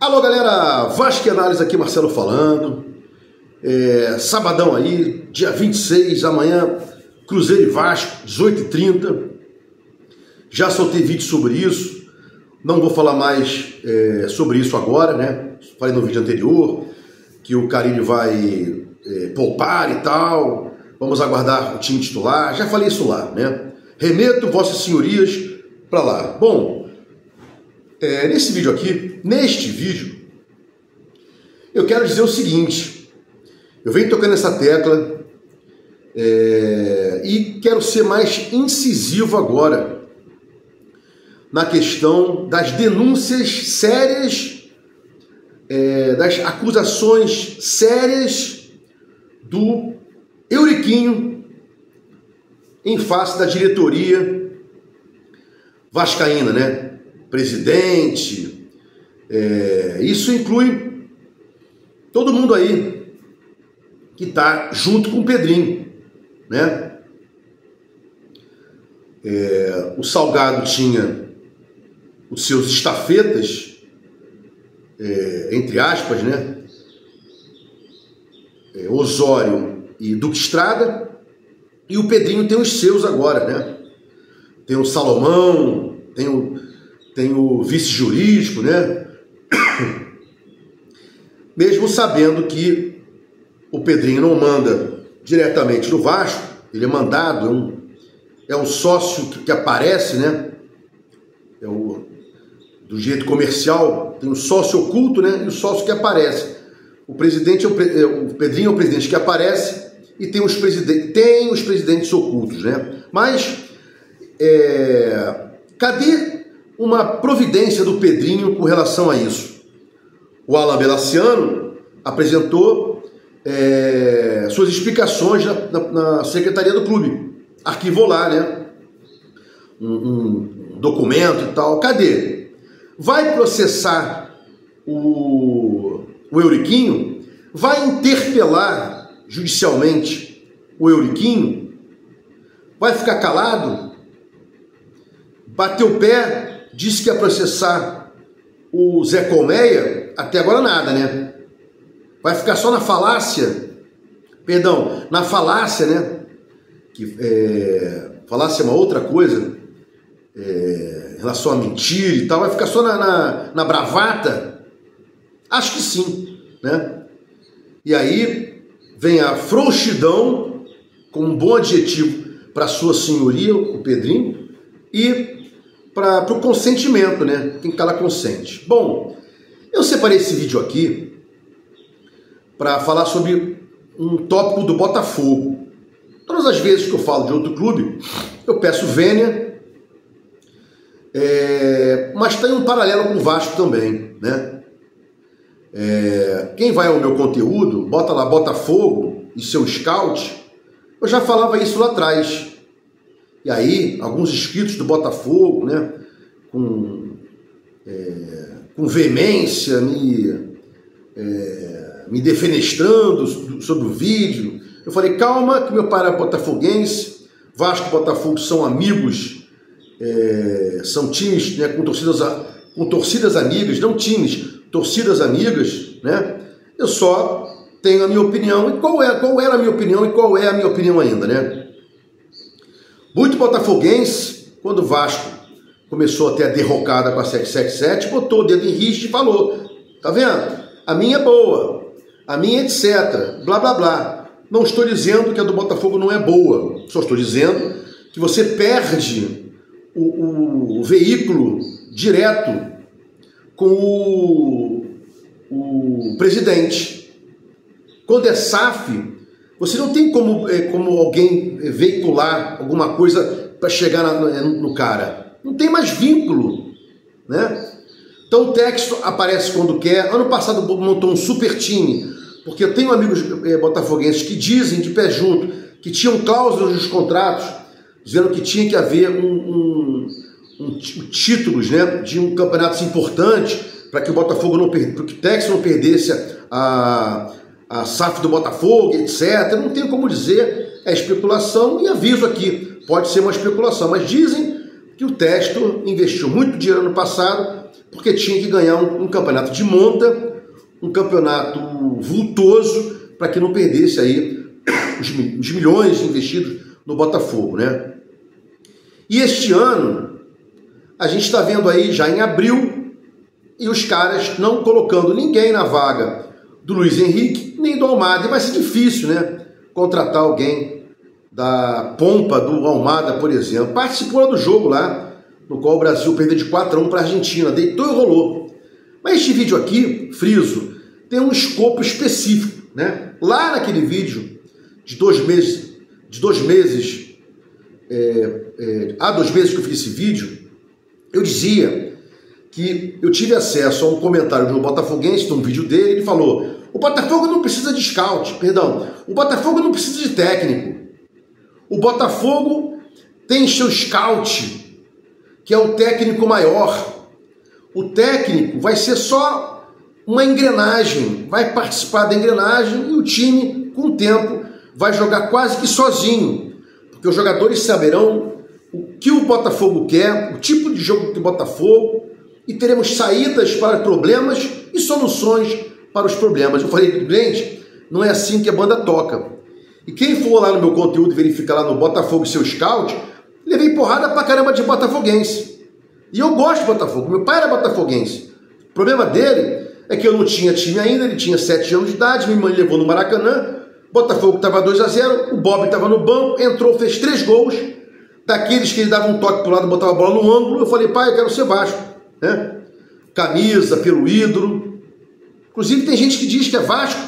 Alô galera, Vasco Análise aqui, Marcelo falando. Sabadão aí, dia 26, amanhã, Cruzeiro e Vasco, 18h30. Já soltei vídeo sobre isso, não vou falar mais sobre isso agora, né? Falei no vídeo anterior que o Carille vai poupar e tal, vamos aguardar o time titular, já falei isso lá, né? Remeto vossas senhorias para lá. Bom, neste vídeo, eu quero dizer o seguinte: eu venho tocando essa tecla e quero ser mais incisivo agora na questão das denúncias sérias, das acusações sérias do Euriquinho em face da diretoria vascaína, né? Presidente, isso inclui todo mundo aí que está junto com o Pedrinho, né? O Salgado tinha os seus estafetas, entre aspas, né? Osório e Duque Estrada, e o Pedrinho tem os seus agora, né? Tem o Salomão, tem o vice-jurídico, né? Mesmo sabendo que o Pedrinho não manda diretamente no Vasco, ele é mandado, é um sócio que aparece, né? Do jeito comercial, tem o sócio oculto, né? E o sócio que aparece. O presidente o Pedrinho é o presidente que aparece e tem os presidentes ocultos, né? Mas cadê uma providência do Pedrinho com relação a isso? O Alan Belaciano apresentou suas explicações na secretaria do clube, arquivou lá, né? Um documento e tal. Cadê? Vai processar o Euriquinho? Vai interpelar judicialmente o Euriquinho? Vai ficar calado? Bateu o pé, disse que ia processar o Zé Colmeia, até agora nada, né? Vai ficar só na falácia, na falácia, né? Falácia é uma outra coisa, em relação a mentira e tal, vai ficar só na bravata? Acho que sim, né? E aí vem a frouxidão, com um bom adjetivo para sua senhoria, o Pedrinho, e para o consentimento, né? Quem cala consente. Bom, eu separei esse vídeo aqui para falar sobre um tópico do Botafogo. Todas as vezes que eu falo de outro clube, eu peço vênia, mas tem um paralelo com o Vasco também, né? Quem vai ao meu conteúdo, bota lá Botafogo e seu scout, eu já falava isso lá atrás. E aí, alguns inscritos do Botafogo, né, com veemência, me defenestrando sobre o vídeo. Eu falei, calma, que meu pai era botafoguense, Vasco e Botafogo são amigos, são times, né, com torcidas amigas, não times, torcidas amigas, né? Eu só tenho a minha opinião. E qual era a minha opinião e qual é a minha opinião ainda, né? Muito botafoguense, quando o Vasco começou a ter a derrocada com a 777, botou o dedo em riste e falou, tá vendo? A minha é boa, a minha etc, blá blá blá. Não estou dizendo que a do Botafogo não é boa, só estou dizendo que você perde o veículo direto com o presidente. Quando é SAF, você não tem como alguém veicular alguma coisa para chegar no cara. Não tem mais vínculo, né? Então o texto aparece quando quer. Ano passado montou um super time, porque eu tenho amigos botafoguenses que dizem de pé junto que tinham cláusulas nos contratos dizendo que tinha que haver títulos, né, de um campeonato importante para que o Botafogo para que o texto não perdesse a SAF do Botafogo, etc. Não tenho como dizer, é especulação, e aviso aqui, pode ser uma especulação, mas dizem que o Testo investiu muito dinheiro no passado porque tinha que ganhar um campeonato de monta, um campeonato vultoso, para que não perdesse aí os milhões investidos no Botafogo, né? E este ano, a gente está vendo aí já em abril, e os caras não colocando ninguém na vaga do Luiz Henrique, nem do Almada. E vai ser difícil, né? Contratar alguém da pompa do Almada, por exemplo. Participou do jogo lá, no qual o Brasil perdeu de 4-1 para a Argentina, deitou e rolou. Mas este vídeo aqui, friso, tem um escopo específico, né? Lá naquele vídeo de 2 meses, há 2 meses que eu fiz esse vídeo, eu dizia que eu tive acesso a um comentário de um botafoguense, de um vídeo dele, ele falou: o Botafogo não precisa de scout, o Botafogo não precisa de técnico, o Botafogo tem seu scout, que é o técnico maior, o técnico vai ser só uma engrenagem, vai participar da engrenagem e o time, com o tempo, vai jogar quase que sozinho, porque os jogadores saberão o que o Botafogo quer, o tipo de jogo que o Botafogo, e teremos saídas para problemas e soluções para os problemas. Eu falei, gente, não é assim que a banda toca. E quem for lá no meu conteúdo verificar lá no Botafogo seu scout, levei porrada pra caramba de botafoguense. E eu gosto de Botafogo, meu pai era botafoguense. O problema dele é que eu não tinha time ainda, ele tinha 7 anos de idade, minha mãe levou no Maracanã, Botafogo estava 2-0, o Bob estava no banco, entrou, fez 3 gols, daqueles que ele dava um toque pro lado, botava a bola no ângulo. Eu falei, pai, eu quero ser Vasco, né? Camisa, pelo ídolo. Inclusive tem gente que diz que é Vasco,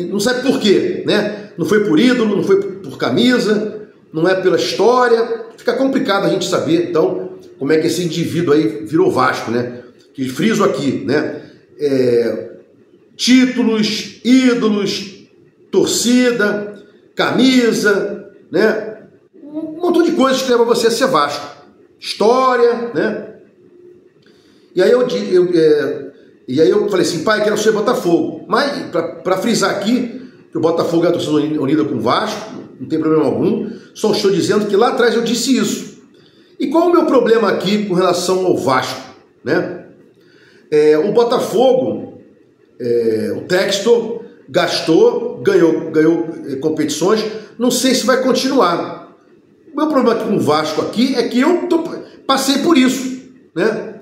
não sabe por quê, né? Não foi por ídolo, não foi por camisa, não é pela história. Fica complicado a gente saber, então, como é que esse indivíduo aí virou Vasco, né? Que friso aqui, né? Títulos, ídolos, torcida, camisa, né? Um montão de coisas que levam você a ser Vasco. História, né? E aí eu falei assim, pai, quero ser Botafogo. Mas, para frisar aqui, que o Botafogo é a torcida unida com o Vasco, não tem problema algum, só estou dizendo que lá atrás eu disse isso. E qual é o meu problema aqui com relação ao Vasco, né? O Botafogo, o Textor gastou, ganhou competições, não sei se vai continuar. O meu problema aqui com o Vasco aqui é que eu passei por isso, né?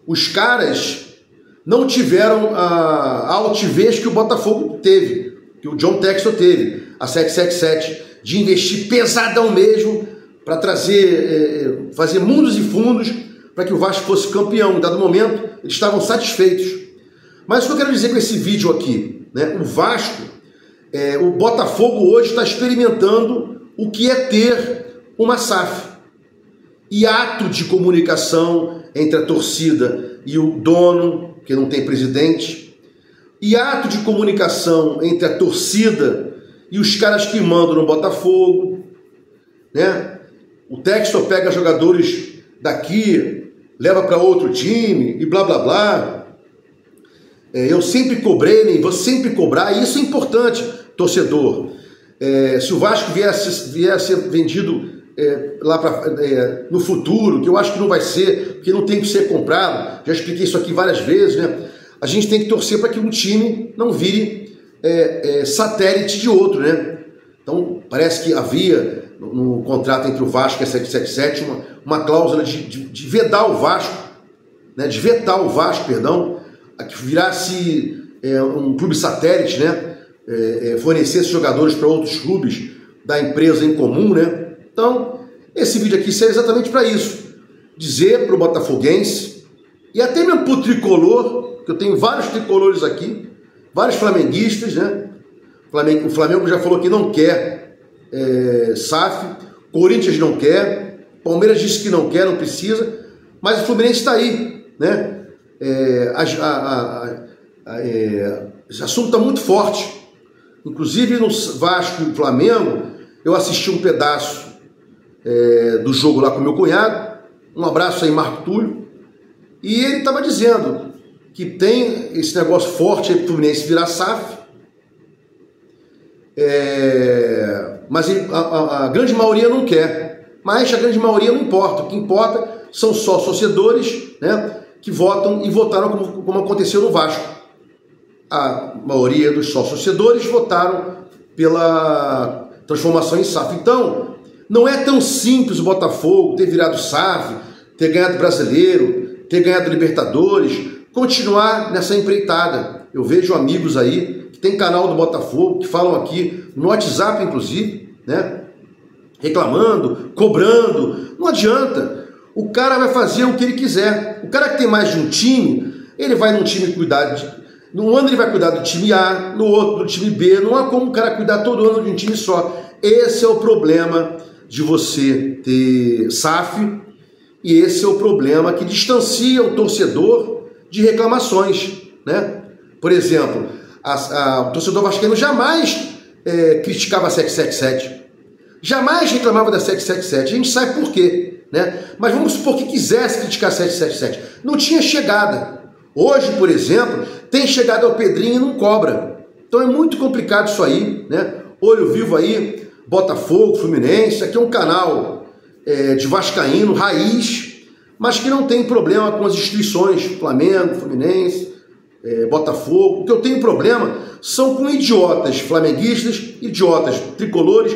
Os caras não tiveram a altivez que o Botafogo teve, que o John Textor teve, a 777, de investir pesadão mesmo para trazer, fazer mundos e fundos para que o Vasco fosse campeão. Em dado momento, eles estavam satisfeitos. Mas o que eu quero dizer com esse vídeo aqui, né? O Vasco, o Botafogo hoje está experimentando o que é ter uma SAF. E ato de comunicação entre a torcida e o dono, que não tem presidente, e ato de comunicação entre a torcida e os caras que mandam no Botafogo, né? O Textor pega jogadores daqui, leva para outro time e blá blá blá. Eu sempre cobrei, nem vou sempre cobrar, e isso é importante, torcedor. Se o Vasco vier a ser vendido lá no futuro, que eu acho que não vai ser, porque não tem que ser comprado, já expliquei isso aqui várias vezes, né? A gente tem que torcer para que um time não vire satélite de outro, né? Então parece que havia no contrato entre o Vasco e a 777 uma cláusula de vedar o Vasco, né? De vetar o Vasco, perdão, a que virasse um clube satélite, né? Fornecesse jogadores para outros clubes da empresa em comum, né? Então, esse vídeo aqui serve exatamente para isso. Dizer para o botafoguense, e até mesmo para o tricolor, que eu tenho vários tricolores aqui, vários flamenguistas, né? O Flamengo já falou que não quer SAF, Corinthians não quer, Palmeiras disse que não quer, não precisa, mas o Fluminense está aí, né? Esse assunto está muito forte. Inclusive no Vasco e Flamengo, eu assisti um pedaço do jogo lá com meu cunhado, um abraço aí, Marco Túlio, e ele estava dizendo que tem esse negócio forte aí para o Fluminense virar SAF, mas a grande maioria não quer, mas a grande maioria não importa, o que importa são só torcedores, né, que votam e votaram como aconteceu no Vasco. A maioria dos sócios-torcedores votaram pela transformação em SAF. Então, não é tão simples o Botafogo ter virado SAF, ter ganhado Brasileiro, ter ganhado Libertadores, continuar nessa empreitada. Eu vejo amigos aí que tem canal do Botafogo, que falam aqui no WhatsApp, inclusive, né, reclamando, cobrando. Não adianta. O cara vai fazer o que ele quiser. O cara que tem mais de um time, ele vai num time cuidar no ano ele vai cuidar do time A, no outro do time B. Não há como o cara cuidar todo ano de um time só. Esse é o problema de você ter SAF, e esse é o problema que distancia o torcedor de reclamações, né? Por exemplo, o torcedor vascaíno jamais criticava a 777, jamais reclamava da 777. A gente sabe por quê, né? Mas vamos supor que quisesse criticar a 777. Não tinha chegada. Hoje, por exemplo, tem chegado ao Pedrinho e não cobra. Então é muito complicado isso aí, né? Olho vivo aí, Botafogo, Fluminense. Aqui é um canal de vascaíno, raiz, mas que não tem problema com as instituições Flamengo, Fluminense, Botafogo. O que eu tenho problema são com idiotas flamenguistas, idiotas tricolores,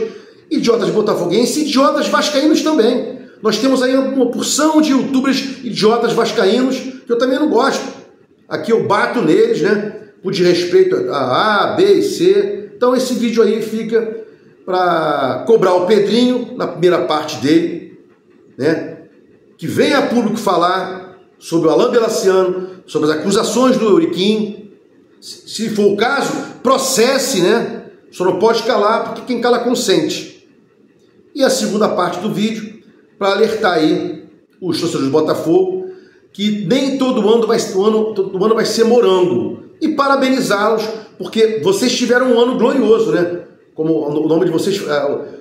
idiotas botafoguenses e idiotas vascaínos também. Nós temos aí uma porção de youtubers idiotas vascaínos que eu também não gosto. Aqui eu bato neles, né, por desrespeito a A, B e C. Então esse vídeo aí fica para cobrar o Pedrinho, na primeira parte dele, né, que venha a público falar sobre o Alain Belaciano, sobre as acusações do Euriquim. Se for o caso, processe, né? Só não pode calar, porque quem cala consente. E a segunda parte do vídeo, para alertar aí os torcedores do Botafogo, que nem todo ano vai ser morango. E parabenizá-los, porque vocês tiveram um ano glorioso, né? Como o nome de vocês,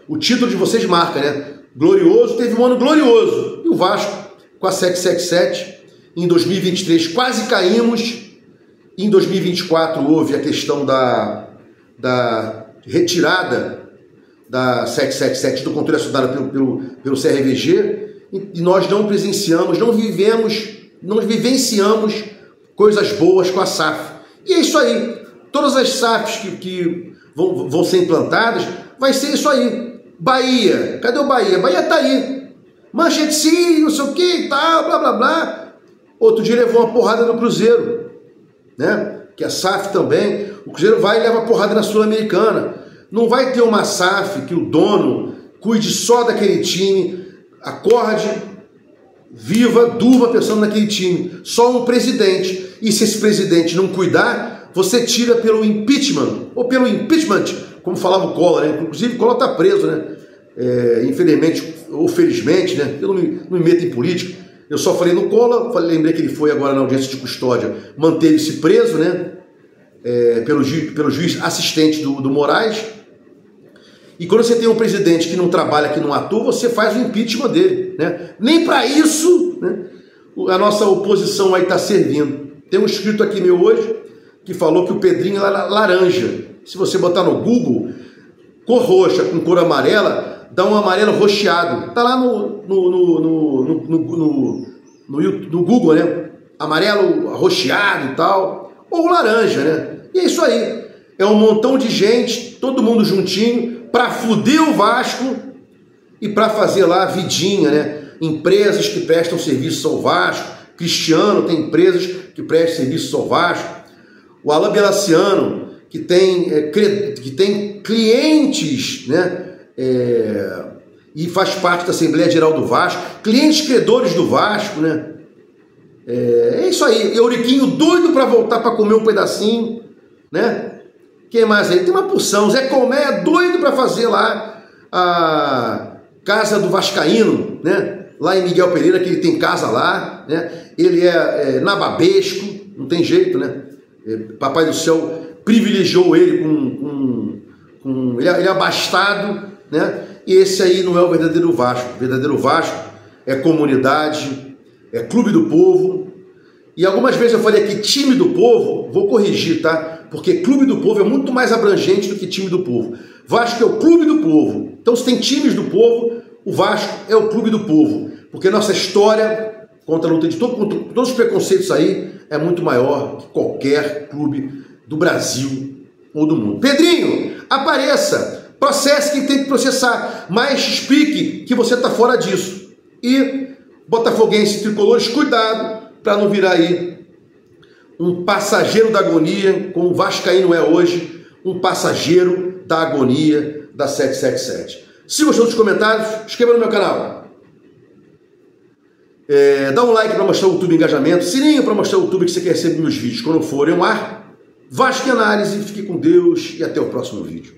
o título de vocês marca, né? Glorioso, teve um ano glorioso. E o Vasco, com a 777, em 2023 quase caímos. Em 2024 houve a questão da retirada da 777 do controle assinado pelo CRVG, e nós não presenciamos, não vivenciamos coisas boas com a SAF. E é isso aí. Todas as SAFs que vão ser implantadas, vai ser isso aí. Bahia, cadê o Bahia? Bahia tá aí. Manchete sim, não sei o que e tal, blá blá blá. Outro dia levou uma porrada no Cruzeiro, né? Que a SAF também. O Cruzeiro vai e leva porrada na Sul-Americana. Não vai ter uma SAF que o dono cuide só daquele time, acorde, viva, durma pensando naquele time. Só um presidente. E se esse presidente não cuidar, você tira pelo impeachment, ou pelo impeachment, como falava o Collor, né? Inclusive o Collor está preso, né? Infelizmente ou felizmente, né? Eu não me meto em política. Eu só falei no Collor, lembrei que ele foi agora na audiência de custódia, manteve-se preso, né? Pelo juiz assistente do Moraes. E quando você tem um presidente que não trabalha, que não atua, você faz o impeachment dele, né? Nem para isso, né, a nossa oposição aí está servindo. Tem um escrito aqui meu hoje que falou que o Pedrinho é laranja. Se você botar no Google, cor roxa com cor amarela, dá um amarelo roxeado. Tá lá no Google, né? Amarelo roxeado e tal, ou laranja, né? E é isso aí. É um montão de gente, todo mundo juntinho, para fuder o Vasco e para fazer lá a vidinha, né? Empresas que prestam serviço ao Vasco. Cristiano tem empresas que prestam serviço ao Vasco. O Alain Belaciano, que tem clientes, né? E faz parte da Assembleia Geral do Vasco, clientes credores do Vasco, né? É isso aí. Euriquinho doido para voltar para comer um pedacinho, né? Quem mais aí? Tem uma porção. Zé Colmé doido para fazer lá a casa do Vascaíno, né? Lá em Miguel Pereira, que ele tem casa lá, né? Ele é nababesco, não tem jeito, né? Papai do Céu privilegiou ele ele é abastado, né? E esse aí não é o verdadeiro Vasco. O verdadeiro Vasco é comunidade, é clube do povo. E algumas vezes eu falei aqui time do povo, vou corrigir, tá? Porque clube do povo é muito mais abrangente do que time do povo. Vasco é o clube do povo. Então, se tem times do povo, o Vasco é o clube do povo. Porque nossa história contra a luta de contra todos os preconceitos aí, é muito maior que qualquer clube do Brasil ou do mundo. Pedrinho, apareça, processe quem tem que processar, mas explique que você está fora disso. E botafoguense tricolores, cuidado para não virar aí um passageiro da agonia, como o vascaíno é hoje, um passageiro da agonia da 777. Se gostou dos comentários, inscreva no meu canal. Dá um like para mostrar o YouTube engajamento, sininho para mostrar o YouTube que você quer receber meus vídeos quando forem ao ar. Vasco em Análise, fique com Deus e até o próximo vídeo.